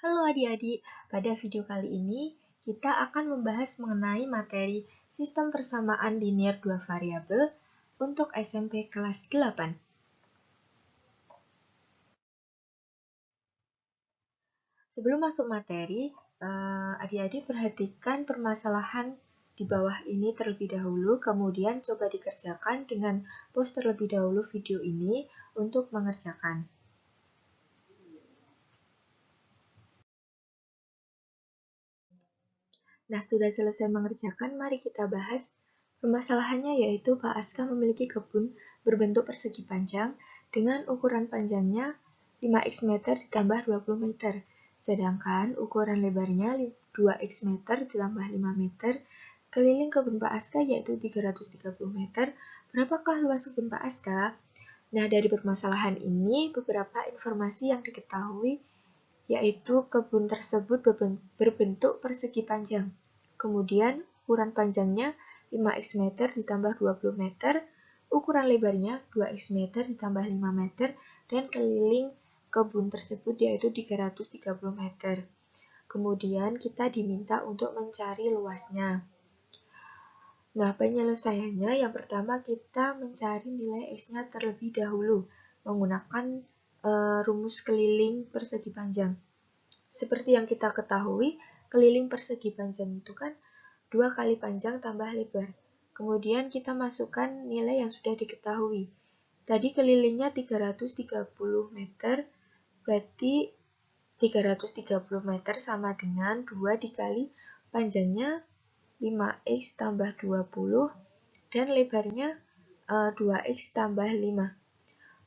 Halo adik-adik, pada video kali ini kita akan membahas mengenai materi sistem persamaan linear dua variabel untuk SMP kelas 8. Sebelum masuk materi, adik-adik perhatikan permasalahan di bawah ini terlebih dahulu, kemudian coba dikerjakan dengan pause terlebih dahulu video ini untuk mengerjakan. Nah, sudah selesai mengerjakan, mari kita bahas. Permasalahannya yaitu Pak Aska memiliki kebun berbentuk persegi panjang dengan ukuran panjangnya 5x meter ditambah 20 meter, sedangkan ukuran lebarnya 2x meter ditambah 5 meter. Keliling kebun Pak Aska yaitu 330 meter. Berapakah luas kebun Pak Aska? Nah, dari permasalahan ini beberapa informasi yang diketahui yaitu kebun tersebut berbentuk persegi panjang. Kemudian ukuran panjangnya 5x meter ditambah 20 meter, ukuran lebarnya 2x meter ditambah 5 meter, dan keliling kebun tersebut yaitu 330 meter. Kemudian kita diminta untuk mencari luasnya. Nah, penyelesaiannya yang pertama kita mencari nilai X-nya terlebih dahulu menggunakan rumus keliling persegi panjang. Seperti yang kita ketahui, keliling persegi panjang itu kan 2 kali panjang tambah lebar. Kemudian kita masukkan nilai yang sudah diketahui. Tadi kelilingnya 330 meter, berarti 330 meter sama dengan 2 dikali panjangnya 5x tambah 20 dan lebarnya 2x tambah 5.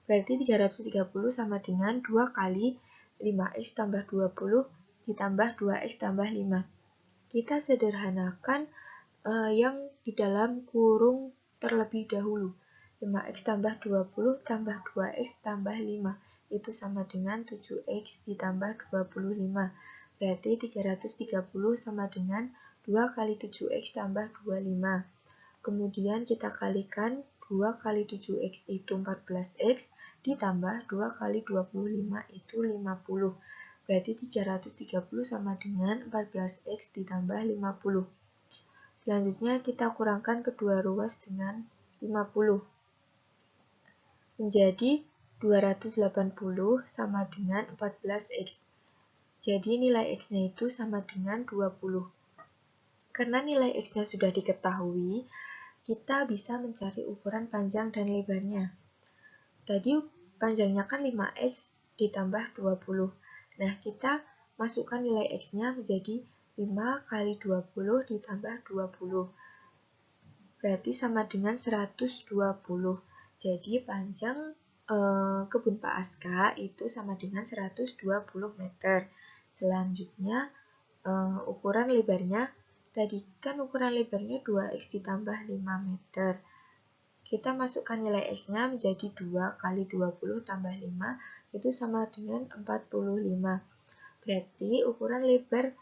Berarti 330 sama dengan 2 kali 5x tambah 20 ditambah 2x tambah 5. Kita sederhanakan yang di dalam kurung terlebih dahulu. 5x tambah 20 tambah 2x tambah 5. Itu sama dengan 7x ditambah 25. Berarti 330 sama dengan 2 kali 7x tambah 25. Kemudian kita kalikan 2 kali 7x itu 14x, ditambah 2 kali 25 itu 50. Berarti 330 sama dengan 14x ditambah 50. Selanjutnya kita kurangkan kedua ruas dengan 50. Menjadi 280 sama dengan 14x. Jadi nilai x-nya itu sama dengan 20. Karena nilai x-nya sudah diketahui, kita bisa mencari ukuran panjang dan lebarnya. Tadi panjangnya kan 5x ditambah 20. Nah, kita masukkan nilai x-nya menjadi 5 kali 20 ditambah 20. Berarti sama dengan 120. Jadi panjang kebun Pak Aska itu sama dengan 120 meter. Selanjutnya ukuran lebarnya, tadi kan ukuran lebarnya 2x ditambah 5 meter. Kita masukkan nilai X-nya menjadi 2 kali 20 tambah 5, itu sama dengan 45. Berarti ukuran lebar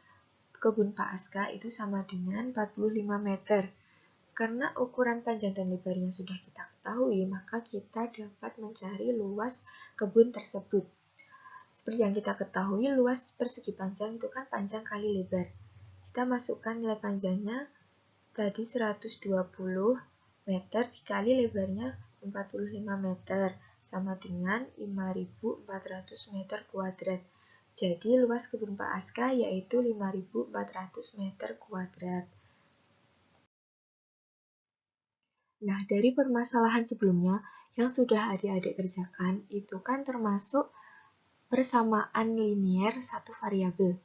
kebun Pak Aska itu sama dengan 45 meter. Karena ukuran panjang dan lebarnya sudah kita ketahui, maka kita dapat mencari luas kebun tersebut. Seperti yang kita ketahui, luas persegi panjang itu kan panjang kali lebar. Kita masukkan nilai panjangnya tadi 120 meter dikali lebarnya 45 meter sama dengan 5.400 meter kuadrat. Jadi luas kebun Pak Aska yaitu 5.400 meter kuadrat. Nah, dari permasalahan sebelumnya yang sudah adik-adik kerjakan itu kan termasuk persamaan linear satu variabel.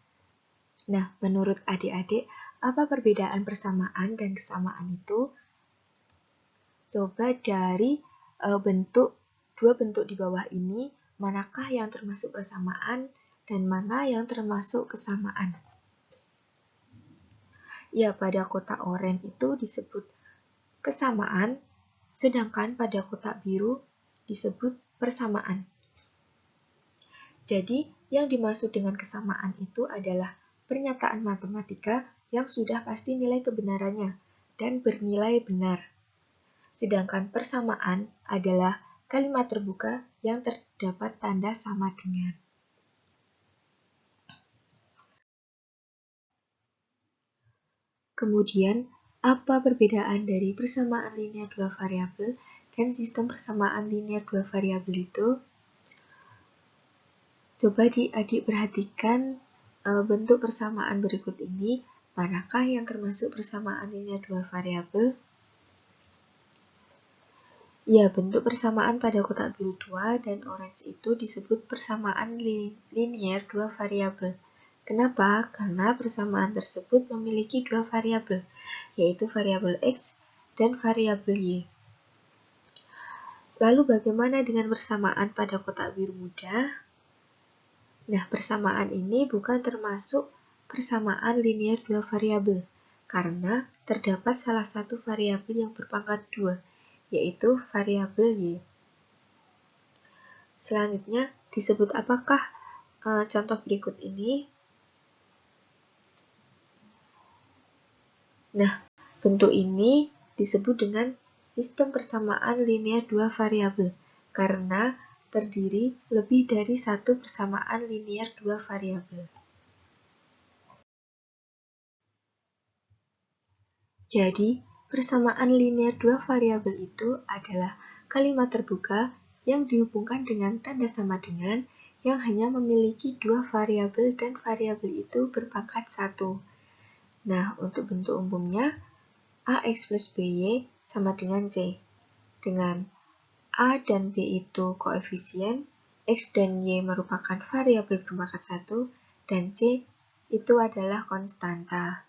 Nah, menurut adik-adik, apa perbedaan persamaan dan kesamaan itu? Coba dari dua bentuk di bawah ini, manakah yang termasuk persamaan dan mana yang termasuk kesamaan? Ya, pada kotak oranye itu disebut kesamaan, sedangkan pada kotak biru disebut persamaan. Jadi, yang dimaksud dengan kesamaan itu adalah pernyataan matematika yang sudah pasti nilai kebenarannya dan bernilai benar. Sedangkan persamaan adalah kalimat terbuka yang terdapat tanda sama dengan. Kemudian, apa perbedaan dari persamaan linear dua variabel dan sistem persamaan linear dua variabel itu? Coba adik perhatikan bentuk persamaan berikut ini. Manakah yang termasuk persamaan linear dua variabel? Ya, bentuk persamaan pada kotak biru 2 dan orange itu disebut persamaan linear dua variabel. Kenapa? Karena persamaan tersebut memiliki dua variabel, yaitu variabel X dan variabel Y. Lalu bagaimana dengan persamaan pada kotak biru muda? Nah, persamaan ini bukan termasuk persamaan linear dua variabel, karena terdapat salah satu variabel yang berpangkat 2, yaitu variabel Y. Selanjutnya, disebut apakah contoh berikut ini? Nah, bentuk ini disebut dengan sistem persamaan linear dua variabel, karena terdiri lebih dari satu persamaan linear dua variabel. Jadi, persamaan linear dua variabel itu adalah kalimat terbuka yang dihubungkan dengan tanda sama dengan yang hanya memiliki dua variabel dan variabel itu berpangkat 1. Nah, untuk bentuk umumnya, AX plus BY sama dengan C. Dengan A dan B itu koefisien, X dan Y merupakan variabel berpangkat 1, dan C itu adalah konstanta.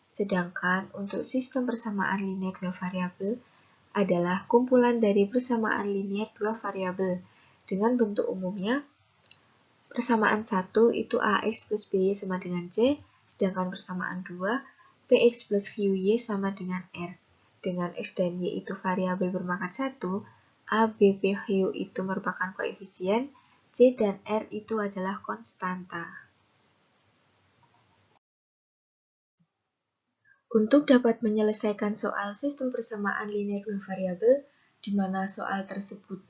Sedangkan untuk sistem persamaan linear dua variabel adalah kumpulan dari persamaan linear dua variabel dengan bentuk umumnya. Persamaan 1 itu AX plus BY sama dengan C, sedangkan persamaan 2 PX plus QY sama dengan R. Dengan X dan Y itu variabel berpangkat 1, A, B, P, Q itu merupakan koefisien, C dan R itu adalah konstanta. Untuk dapat menyelesaikan soal sistem persamaan linear dua variabel, di mana soal tersebut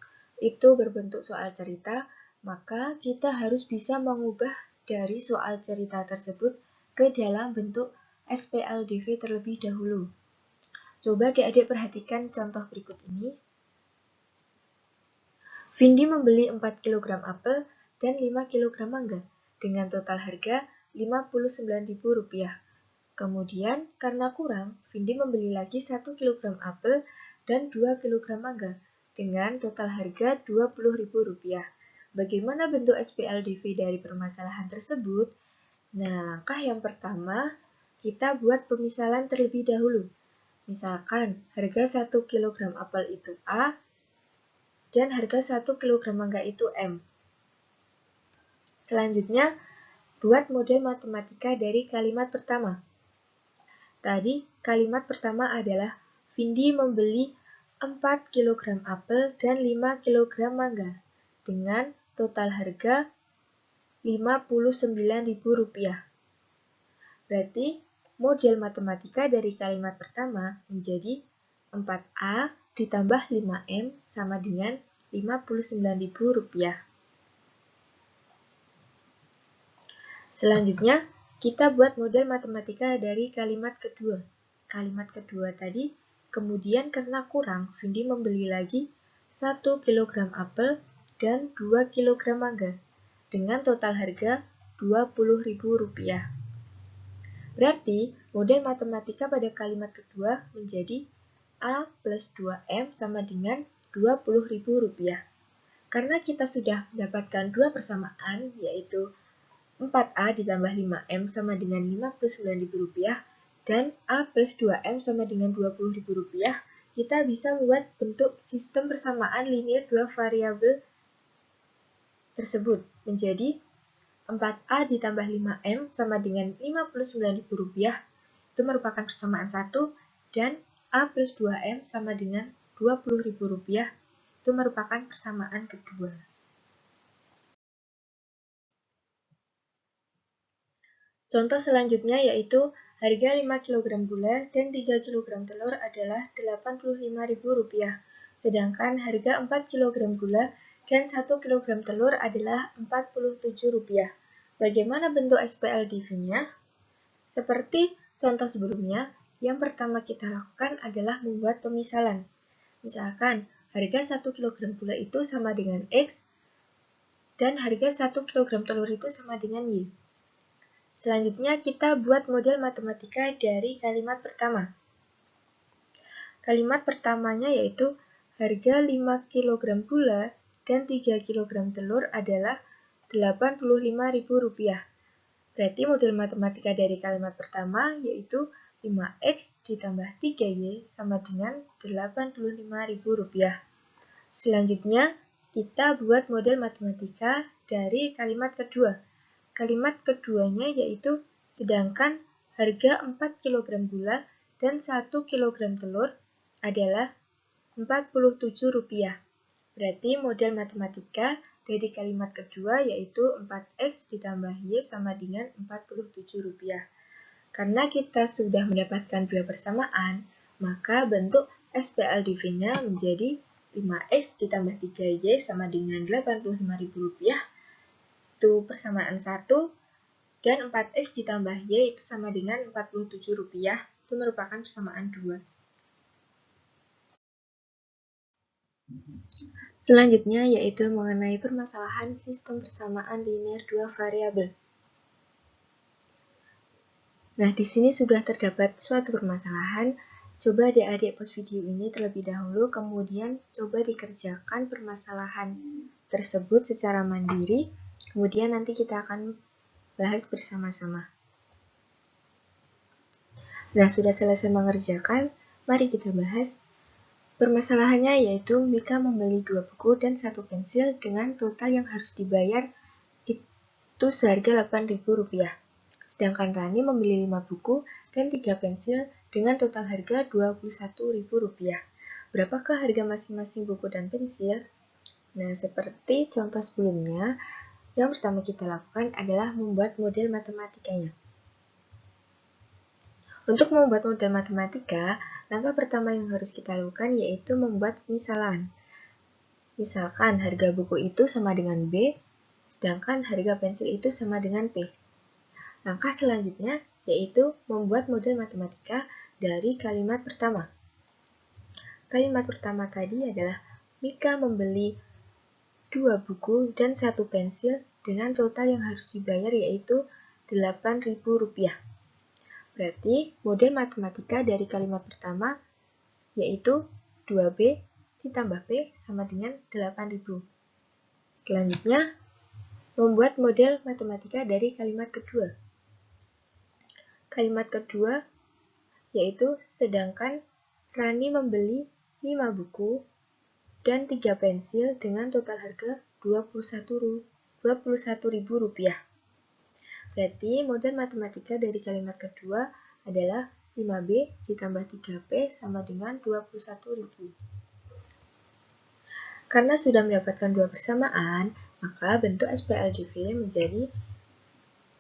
itu berbentuk soal cerita, maka kita harus bisa mengubah dari soal cerita tersebut ke dalam bentuk SPLDV terlebih dahulu. Coba adik-adik perhatikan contoh berikut ini. Vindi membeli 4 kg apel dan 5 kg mangga dengan total harga Rp59.000. Kemudian, karena kurang, Vindi membeli lagi 1 kg apel dan 2 kg mangga dengan total harga Rp20.000. Bagaimana bentuk SPLDV dari permasalahan tersebut? Nah, langkah yang pertama, kita buat pemisalan terlebih dahulu. Misalkan, harga 1 kg apel itu A, dan harga 1 kg mangga itu M. Selanjutnya, buat model matematika dari kalimat pertama. Tadi, kalimat pertama adalah Vindi membeli 4 kg apel dan 5 kg mangga dengan total harga Rp59.000. Berarti, model matematika dari kalimat pertama menjadi 4A ditambah 5M sama dengan Rp59.000. Selanjutnya, kita buat model matematika dari kalimat kedua. Kalimat kedua tadi, kemudian karena kurang, Vindi membeli lagi 1 kg apel dan 2 kg mangga dengan total harga Rp20.000. Berarti, model matematika pada kalimat kedua menjadi A plus 2M sama dengan Rp20.000. Karena kita sudah mendapatkan dua persamaan, yaitu 4A ditambah 5M sama dengan Rp59.000 dan A plus 2M sama dengan Rp20.000, kita bisa membuat bentuk sistem persamaan linear dua variabel tersebut menjadi 4A ditambah 5M sama dengan Rp59.000 itu merupakan persamaan 1, dan A plus 2M sama dengan Rp20.000 itu merupakan persamaan kedua. Contoh selanjutnya yaitu harga 5 kg gula dan 3 kg telur adalah Rp85.000, sedangkan harga 4 kg gula dan 1 kg telur adalah Rp47. Bagaimana bentuk SPLDV-nya? Seperti contoh sebelumnya, Yang pertama kita lakukan adalah membuat pemisalan. Misalkan, harga 1 kg gula itu sama dengan X, dan harga 1 kg telur itu sama dengan Y. Selanjutnya kita buat model matematika dari kalimat pertama. Kalimat pertamanya yaitu harga 5 kg gula dan 3 kg telur adalah Rp85.000. Berarti model matematika dari kalimat pertama yaitu 5X ditambah 3Y sama dengan Rp85.000. Selanjutnya, kita buat model matematika dari kalimat kedua. Kalimat keduanya yaitu sedangkan harga 4 kg gula dan 1 kg telur adalah Rp47. Berarti model matematika dari kalimat kedua yaitu 4X ditambah Y sama dengan Rp47. Karena kita sudah mendapatkan dua persamaan, maka bentuk SPLDV-nya menjadi 5X ditambah 3Y sama dengan Rp85.000. Itu persamaan 1. Dan 4X ditambah Y itu sama dengan Rp47. Itu merupakan persamaan 2. Selanjutnya yaitu mengenai permasalahan sistem persamaan linear dua variabel. Nah, di sini sudah terdapat suatu permasalahan. Coba adik-adik pause video ini terlebih dahulu, kemudian coba dikerjakan permasalahan tersebut secara mandiri, kemudian nanti kita akan bahas bersama-sama. Nah, sudah selesai mengerjakan, mari kita bahas. Permasalahannya yaitu Mika membeli 2 buku dan 1 pensil dengan total yang harus dibayar itu seharga Rp8.000. Sedangkan Rani membeli 5 buku dan 3 pensil dengan total harga Rp21.000. Berapakah harga masing-masing buku dan pensil? Nah, seperti contoh sebelumnya, yang pertama kita lakukan adalah membuat model matematikanya. Untuk membuat model matematika, langkah pertama yang harus kita lakukan yaitu membuat pemisalan. Misalkan harga buku itu sama dengan B, sedangkan harga pensil itu sama dengan P. Langkah selanjutnya yaitu membuat model matematika dari kalimat pertama. Kalimat pertama tadi adalah Mika membeli 2 buku dan 1 pensil dengan total yang harus dibayar yaitu Rp8.000. Berarti model matematika dari kalimat pertama yaitu 2B ditambah P sama dengan 8.000. Selanjutnya, membuat model matematika dari kalimat kedua. Kalimat kedua yaitu sedangkan Rani membeli 5 buku dan 3 pensil dengan total harga Rp21.000. Berarti model matematika dari kalimat kedua adalah 5B ditambah 3P sama dengan 21.000. Karena sudah mendapatkan dua persamaan, maka bentuk SPLDV menjadi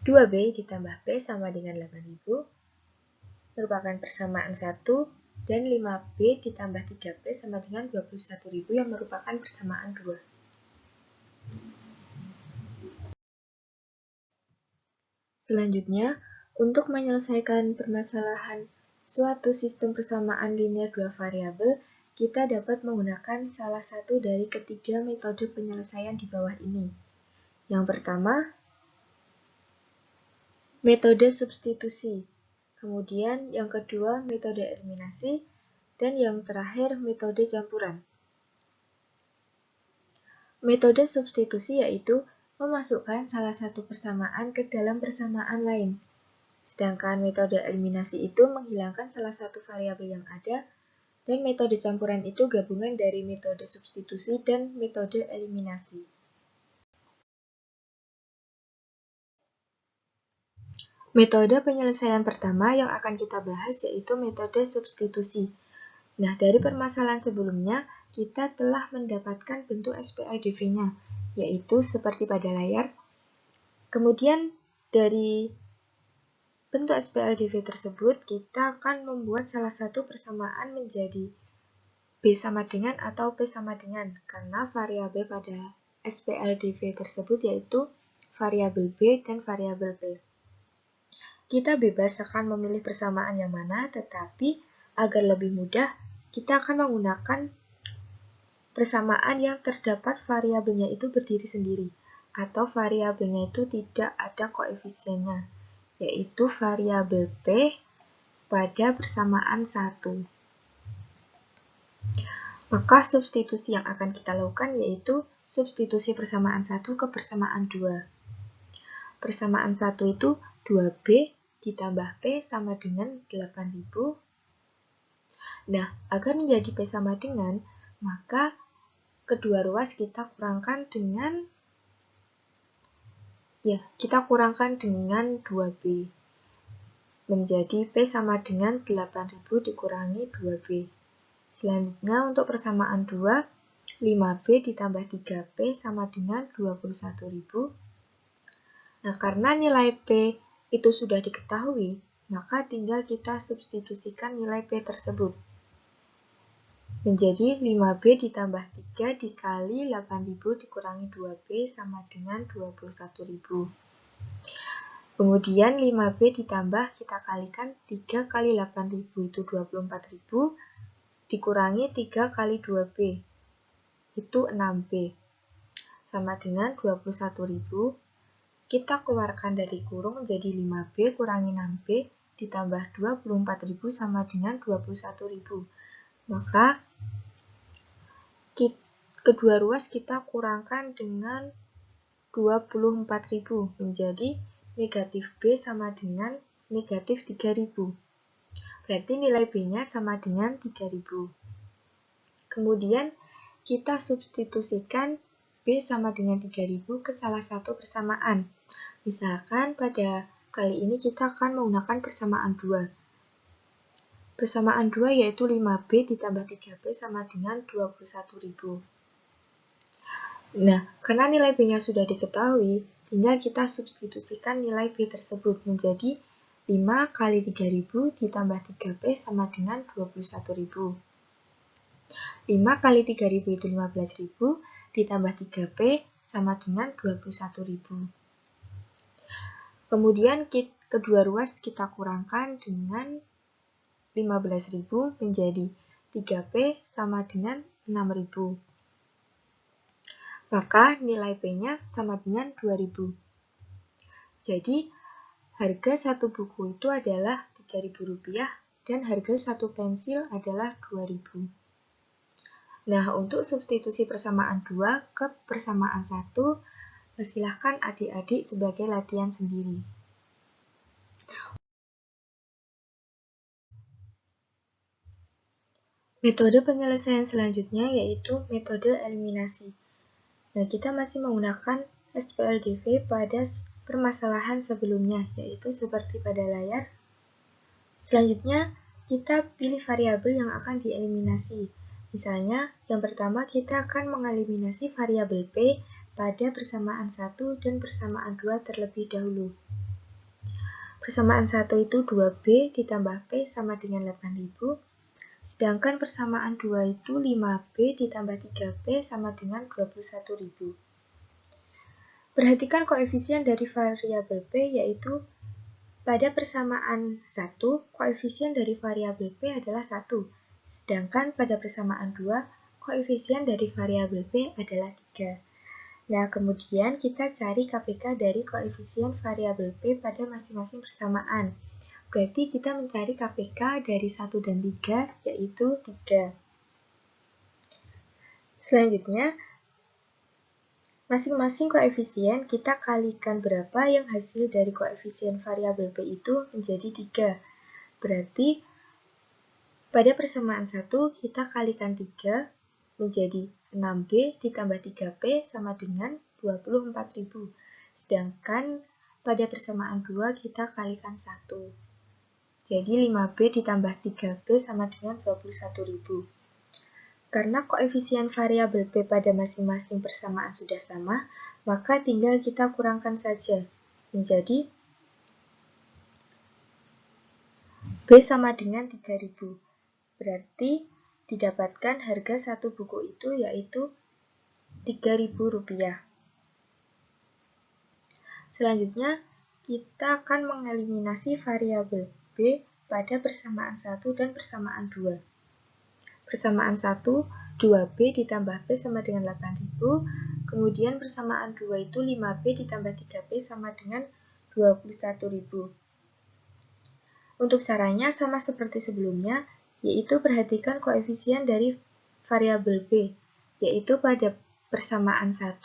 2B ditambah P sama dengan 8.000 merupakan persamaan 1 dan 5B ditambah 3P sama dengan 21.000 yang merupakan persamaan 2. Selanjutnya, untuk menyelesaikan permasalahan suatu sistem persamaan linear dua variabel, kita dapat menggunakan salah satu dari ketiga metode penyelesaian di bawah ini. Yang pertama, metode substitusi. Kemudian yang kedua, metode eliminasi. Dan yang terakhir, metode campuran. Metode substitusi yaitu memasukkan salah satu persamaan ke dalam persamaan lain. Sedangkan metode eliminasi itu menghilangkan salah satu variabel yang ada, dan metode campuran itu gabungan dari metode substitusi dan metode eliminasi. Metode penyelesaian pertama yang akan kita bahas yaitu metode substitusi. Nah, dari permasalahan sebelumnya, kita telah mendapatkan bentuk SPLDV-nya, yaitu seperti pada layar. Kemudian, dari bentuk SPLDV tersebut, kita akan membuat salah satu persamaan menjadi B sama dengan atau P sama dengan, karena variabel pada SPLDV tersebut yaitu variabel B dan variabel P. kita bebas akan memilih persamaan yang mana, tetapi agar lebih mudah, kita akan menggunakan persamaan yang terdapat variabelnya itu berdiri sendiri, atau variabelnya itu tidak ada koefisiennya, yaitu variabel P pada persamaan 1. Maka substitusi yang akan kita lakukan yaitu substitusi persamaan 1 ke persamaan 2. Persamaan 1 itu 2B ditambah P sama dengan 8000. Nah, agar menjadi P sama dengan, maka kedua ruas kita kurangkan dengan 2B. Menjadi P sama dengan 8000 dikurangi 2B. Selanjutnya untuk persamaan 2, 5B ditambah 3P sama dengan 21.000. Nah, karena nilai P itu sudah diketahui, maka tinggal kita substitusikan nilai P tersebut. Menjadi 5B ditambah 3 dikali 8000 dikurangi 2B sama dengan 21.000. Kemudian 5B ditambah kita kalikan 3 kali 8000 itu 24.000 dikurangi 3 kali 2B itu 6B sama dengan 21.000. Kita keluarkan dari kurung menjadi 5B kurangi 6B ditambah 24.000 sama dengan 21.000. Maka kedua ruas kita kurangkan dengan 24.000 menjadi negatif B sama dengan negatif 3.000. Berarti nilai B-nya sama dengan 3.000. Kemudian kita substitusikan B sama dengan 3.000 ke salah satu persamaan. Misalkan pada kali ini kita akan menggunakan persamaan 2. Persamaan 2 yaitu 5B ditambah 3B sama dengan 21.000. Nah, karena nilai B-nya sudah diketahui, tinggal kita substitusikan nilai B tersebut menjadi 5 kali 3.000 ditambah 3B sama dengan 21.000. 5 kali 3.000 itu 15.000 ditambah 3B sama dengan 21.000. Kemudian kedua ruas kita kurangkan dengan 15.000 menjadi 3B sama dengan 6.000. Maka nilai P-nya sama dengan 2.000. Jadi, harga satu buku itu adalah Rp3.000 dan harga satu pensil adalah Rp2.000. Nah, untuk substitusi persamaan 2 ke persamaan 1, silahkan adik-adik sebagai latihan sendiri. Metode penyelesaian selanjutnya yaitu metode eliminasi. Nah, kita masih menggunakan SPLDV pada permasalahan sebelumnya, yaitu seperti pada layar. Selanjutnya, kita pilih variabel yang akan dieliminasi. Misalnya, yang pertama kita akan mengeliminasi variabel P pada persamaan 1 dan persamaan 2 terlebih dahulu. Persamaan 1 itu 2B ditambah P sama dengan 8.000, sedangkan persamaan 2 itu 5B ditambah 3P sama dengan 21.000. Perhatikan koefisien dari variabel P yaitu pada persamaan 1, koefisien dari variabel P adalah 1, sedangkan pada persamaan 2, koefisien dari variabel P adalah 3. Nah, kemudian kita cari KPK dari koefisien variabel P pada masing-masing persamaan. Berarti kita mencari KPK dari 1 dan 3, yaitu 3. Selanjutnya, masing-masing koefisien kita kalikan berapa yang hasil dari koefisien variabel P itu menjadi 3. Berarti pada persamaan 1 kita kalikan 3 menjadi 6B ditambah 3P sama dengan 24.000. Sedangkan pada persamaan 2 kita kalikan 1. Jadi 5B ditambah 3B sama dengan 21.000. Karena koefisien variabel P pada masing-masing persamaan sudah sama, maka tinggal kita kurangkan saja, menjadi B sama dengan 3.000. Berarti didapatkan harga satu buku itu yaitu Rp3.000. Selanjutnya, kita akan mengeliminasi variabel B pada persamaan 1 dan persamaan 2. Persamaan 1, 2B ditambah B sama dengan 8.000, kemudian persamaan 2 itu 5B ditambah 3B sama dengan 21.000. Untuk caranya sama seperti sebelumnya, yaitu perhatikan koefisien dari variabel B, yaitu pada persamaan 1,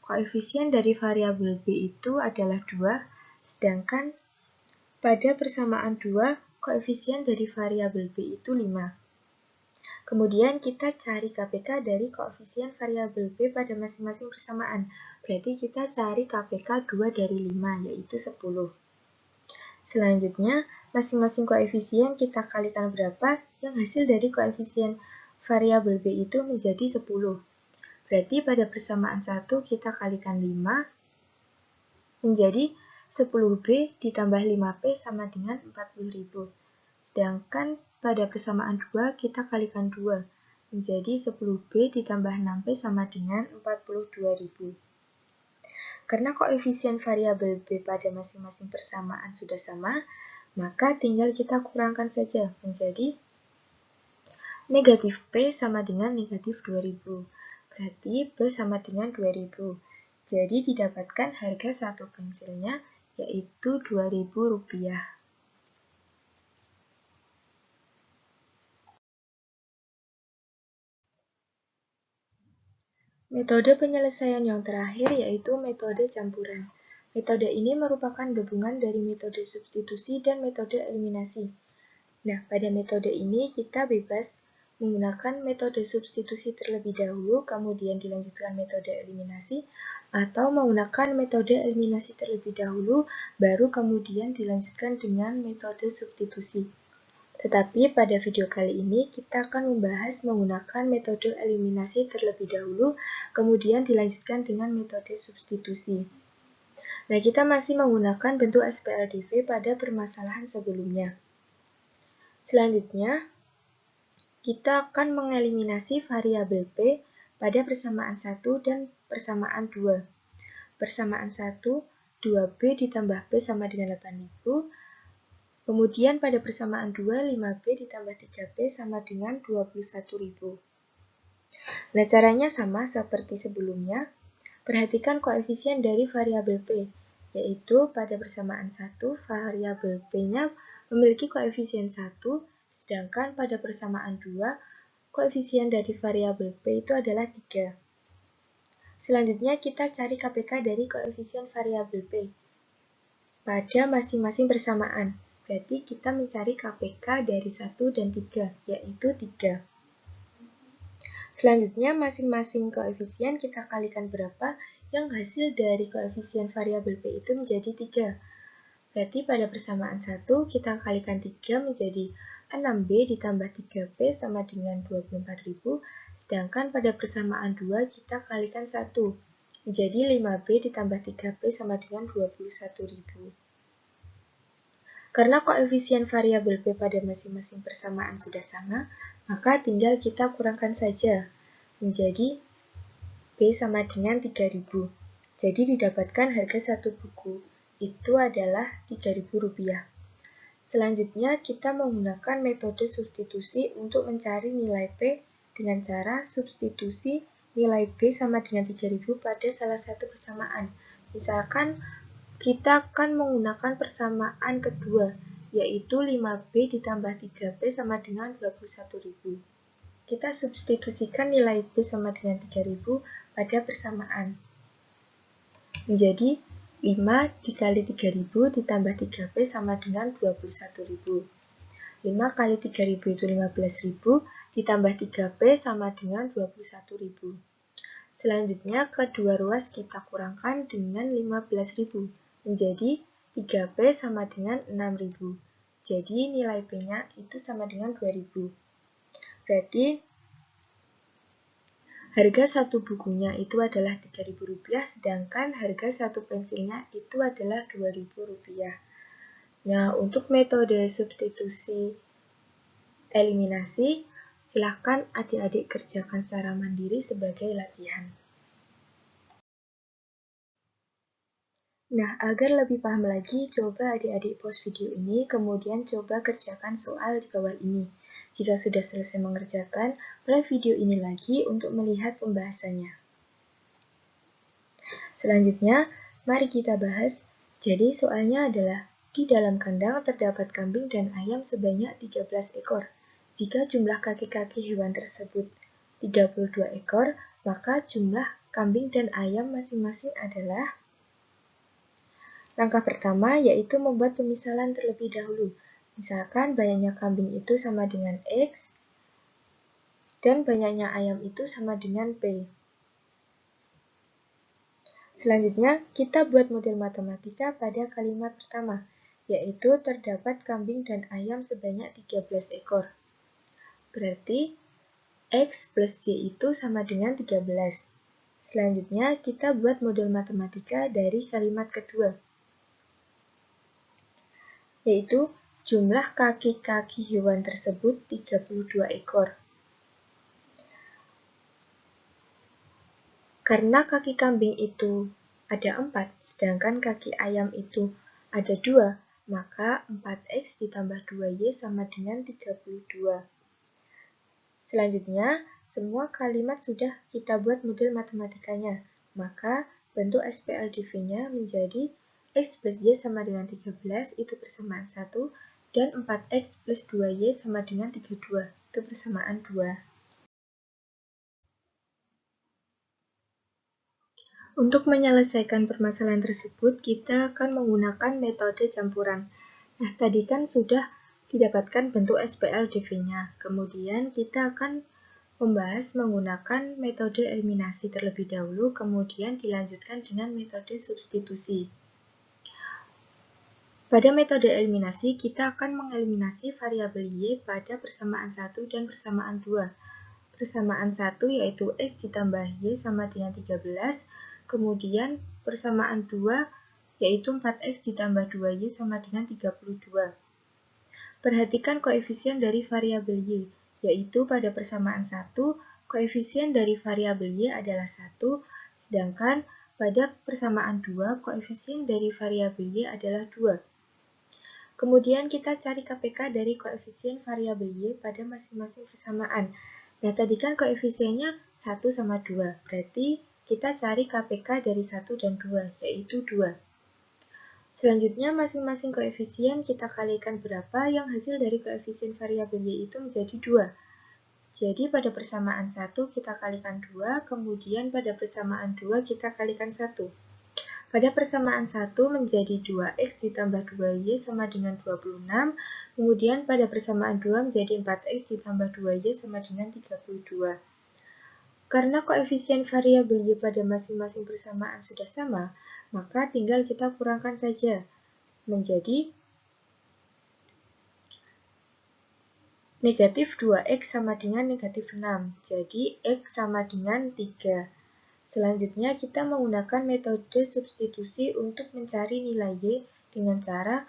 koefisien dari variabel B itu adalah 2, sedangkan pada persamaan 2, koefisien dari variabel B itu 5. Kemudian kita cari KPK dari koefisien variabel B pada masing-masing persamaan. Berarti kita cari KPK 2 dari 5, yaitu 10. Selanjutnya, masing-masing koefisien kita kalikan berapa, yang hasil dari koefisien variabel B itu menjadi 10. Berarti pada persamaan 1 kita kalikan 5, menjadi 10B ditambah 5P sama dengan 40.000. Sedangkan pada persamaan 2 kita kalikan 2, menjadi 10B ditambah 6P sama dengan 42.000. Karena koefisien variabel B pada masing-masing persamaan sudah sama, maka tinggal kita kurangkan saja menjadi negatif P sama dengan negatif 2000. Berarti P sama dengan 2000. Jadi didapatkan harga satu pensilnya yaitu Rp2.000. Metode penyelesaian yang terakhir yaitu metode campuran. Metode ini merupakan gabungan dari metode substitusi dan metode eliminasi. Nah, pada metode ini kita bebas menggunakan metode substitusi terlebih dahulu, kemudian dilanjutkan metode eliminasi, atau menggunakan metode eliminasi terlebih dahulu, baru kemudian dilanjutkan dengan metode substitusi. Tetapi pada video kali ini kita akan membahas menggunakan metode eliminasi terlebih dahulu, kemudian dilanjutkan dengan metode substitusi. Nah, kita masih menggunakan bentuk SPLDV pada permasalahan sebelumnya. Selanjutnya, kita akan mengeliminasi variabel P pada persamaan 1 dan persamaan 2. Persamaan 1, 2B ditambah B sama dengan 8.000. Kemudian pada persamaan 2, 5B ditambah 3B sama dengan 21.000. Nah, caranya sama seperti sebelumnya. Perhatikan koefisien dari variabel P, yaitu pada persamaan 1, variabel P-nya memiliki koefisien 1, sedangkan pada persamaan 2, koefisien dari variabel P itu adalah 3. Selanjutnya kita cari KPK dari koefisien variabel P pada masing-masing persamaan. Berarti kita mencari KPK dari 1 dan 3, yaitu 3. Selanjutnya, masing-masing koefisien kita kalikan berapa, yang hasil dari koefisien variabel P itu menjadi 3. Berarti pada persamaan 1, kita kalikan 3 menjadi 6B ditambah 3B sama dengan 24.000, sedangkan pada persamaan 2, kita kalikan 1, menjadi 5B ditambah 3B sama dengan 21.000. Karena koefisien variabel P pada masing-masing persamaan sudah sama, maka tinggal kita kurangkan saja, menjadi B sama dengan 3.000. Jadi didapatkan harga satu buku, itu adalah Rp3.000. Selanjutnya kita menggunakan metode substitusi untuk mencari nilai P dengan cara substitusi nilai B sama dengan 3.000 pada salah satu persamaan. Misalkan kita akan menggunakan persamaan kedua, yaitu 5B ditambah 3B sama dengan 21.000. Kita substitusikan nilai B sama dengan 3.000 pada persamaan. Menjadi 5 dikali 3.000 ditambah 3B sama dengan 21.000. 5 kali 3.000 itu 15.000, ditambah 3B sama dengan 21.000. Selanjutnya, kedua ruas kita kurangkan dengan 15.000. Menjadi 3B sama dengan 6.000. Jadi nilai P-nya itu sama dengan 2.000. Berarti harga satu bukunya itu adalah Rp3.000, sedangkan harga satu pensilnya itu adalah Rp2.000. Nah, untuk metode substitusi eliminasi, silakan adik-adik kerjakan secara mandiri sebagai latihan. Nah, agar lebih paham lagi, coba adik-adik pause video ini, kemudian coba kerjakan soal di bawah ini. Jika sudah selesai mengerjakan, play video ini lagi untuk melihat pembahasannya. Selanjutnya, mari kita bahas. Jadi, soalnya adalah, di dalam kandang terdapat kambing dan ayam sebanyak 13 ekor. Jika jumlah kaki-kaki hewan tersebut 32 ekor, maka jumlah kambing dan ayam masing-masing adalah. Langkah pertama yaitu membuat pemisalan terlebih dahulu. Misalkan banyaknya kambing itu sama dengan X, dan banyaknya ayam itu sama dengan P. Selanjutnya, kita buat model matematika pada kalimat pertama, yaitu terdapat kambing dan ayam sebanyak 13 ekor. Berarti, X plus Y itu sama dengan 13. Selanjutnya, kita buat model matematika dari kalimat kedua, yaitu jumlah kaki-kaki hewan tersebut 32 ekor. Karena kaki kambing itu ada 4, sedangkan kaki ayam itu ada 2, maka 4X ditambah 2Y sama dengan 32. Selanjutnya, semua kalimat sudah kita buat model matematikanya, maka bentuk SPLDV-nya menjadi X plus Y sama dengan 13, itu persamaan 1, dan 4X plus 2Y sama dengan 32, itu persamaan 2. Untuk menyelesaikan permasalahan tersebut, kita akan menggunakan metode campuran. Nah, tadi kan sudah didapatkan bentuk SPLDV-nya. Kemudian kita akan membahas menggunakan metode eliminasi terlebih dahulu, kemudian dilanjutkan dengan metode substitusi. Pada metode eliminasi, kita akan mengeliminasi variabel Y pada persamaan 1 dan persamaan 2. Persamaan 1 yaitu X ditambah Y sama dengan 13, kemudian persamaan 2 yaitu 4X ditambah 2Y sama dengan 32. Perhatikan koefisien dari variabel Y, yaitu pada persamaan 1, koefisien dari variabel Y adalah 1, sedangkan pada persamaan 2, koefisien dari variabel Y adalah 2. Kemudian kita cari KPK dari koefisien variabel Y pada masing-masing persamaan. Nah, tadi kan koefisiennya 1 sama 2, berarti kita cari KPK dari 1 dan 2, yaitu 2. Selanjutnya, masing-masing koefisien kita kalikan berapa, yang hasil dari koefisien variabel Y itu menjadi 2. Jadi, pada persamaan 1 kita kalikan 2, kemudian pada persamaan 2 kita kalikan 1. Pada persamaan 1 menjadi 2X ditambah 2Y sama dengan 26, kemudian pada persamaan 2 menjadi 4X ditambah 2Y sama dengan 32. Karena koefisien variabel Y pada masing-masing persamaan sudah sama, maka tinggal kita kurangkan saja, menjadi negatif 2X sama dengan negatif 6, jadi X sama dengan 3. Selanjutnya, kita menggunakan metode substitusi untuk mencari nilai Y dengan cara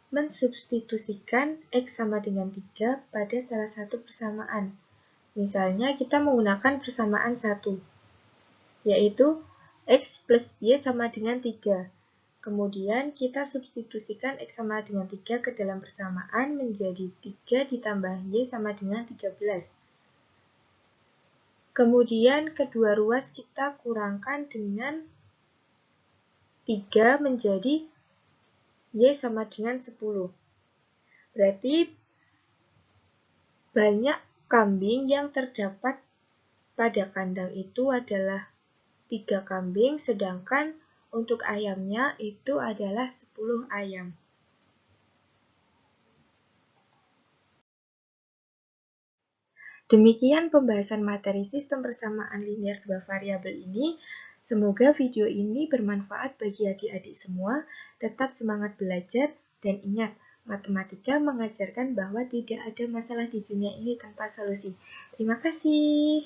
mensubstitusikan X sama dengan 3 pada salah satu persamaan. Misalnya, kita menggunakan persamaan 1, yaitu X plus Y sama dengan 3. Kemudian, kita substitusikan X sama dengan 3 ke dalam persamaan menjadi 3 ditambah Y sama dengan 13. Kemudian kedua ruas kita kurangkan dengan 3 menjadi Y sama dengan 10. Berarti banyak kambing yang terdapat pada kandang itu adalah 3 kambing, sedangkan untuk ayamnya itu adalah 10 ayam. Demikian pembahasan materi sistem persamaan linear 2 variabel ini. Semoga video ini bermanfaat bagi adik-adik semua. Tetap semangat belajar dan ingat, matematika mengajarkan bahwa tidak ada masalah di dunia ini tanpa solusi. Terima kasih.